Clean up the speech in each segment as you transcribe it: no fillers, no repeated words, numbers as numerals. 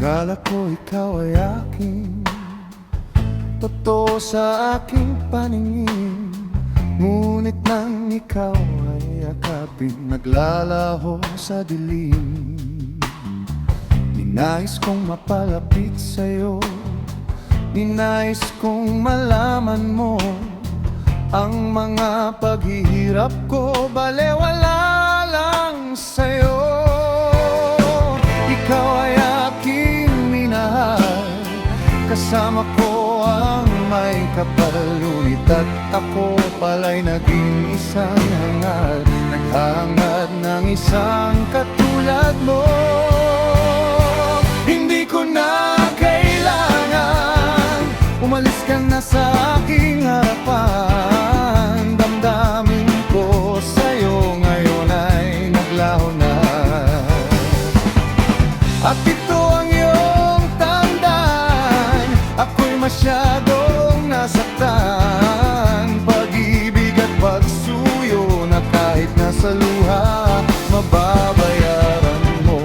Akala ko ikaw ay aking totoo sa aking paningin. Ngunit nang ikaw ay akapin, naglalaho sa dilim. Ninais kong mapalapit sa'yo, ninais kong malaman mo ang mga paghihirap ko, balewala lang sa'yo. Ikaw ay aking minahal, kasama ko ang may kapal. Ngunit at ako pala'y naging isang hangal, naghahangad ng isang katulad mo. Hindi ko na kailangan umalis ka na sa aking harapan. Damdamin ko sa'yo ngayon ay naglaho na, at ito ang iyong tandaan. Ako'y masyadong nasaktan, pag-ibig at pagsuyo na kahit nasa luha, mababayaran mo.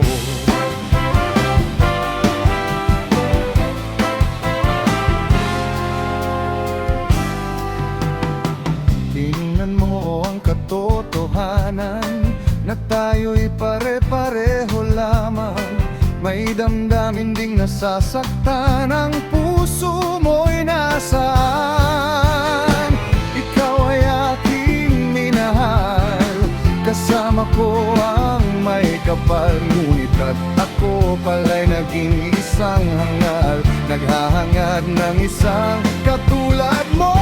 Tingnan mo ang katotohanan na tayo'y pare-pareho lamang. May damdamin ding nasasaktan, ang puso mo'y nasaan. Ikaw ay aking minahal, kasama ko ang may kapal. Ngunit at ako pala'y naging isang hangal, naghahangad ng isang katulad mo.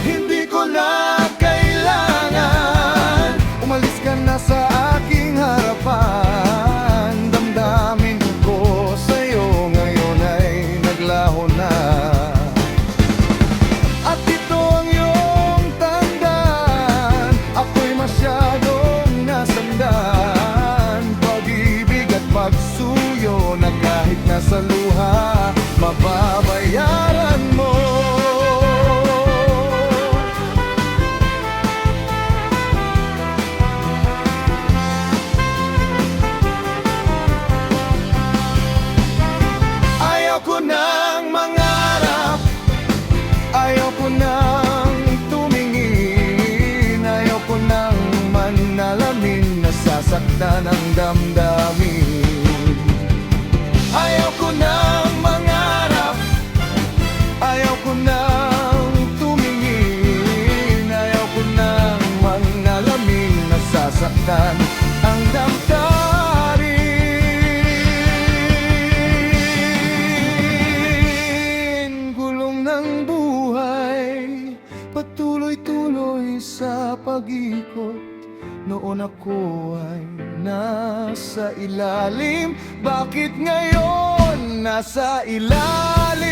Hindi ko na kailangan umalis ka na sa aking harapan. Pagsuyo na kahit nasa luha, mababayaran mo. Ayaw ko nang mangarap, ayaw ko nang tumingin, ayaw ko nang manalamin, nasasaktan ang damdamin. Ayaw ko nang mangarap, ayaw ko nang tumingin, ayaw ko nang manalamin, nasasaktan ang damdamin. Gulong ng buhay, patuloy-tuloy sa pag-ikot. Noon ako ay nasa ilalim, bakit ngayon nasa ilalim?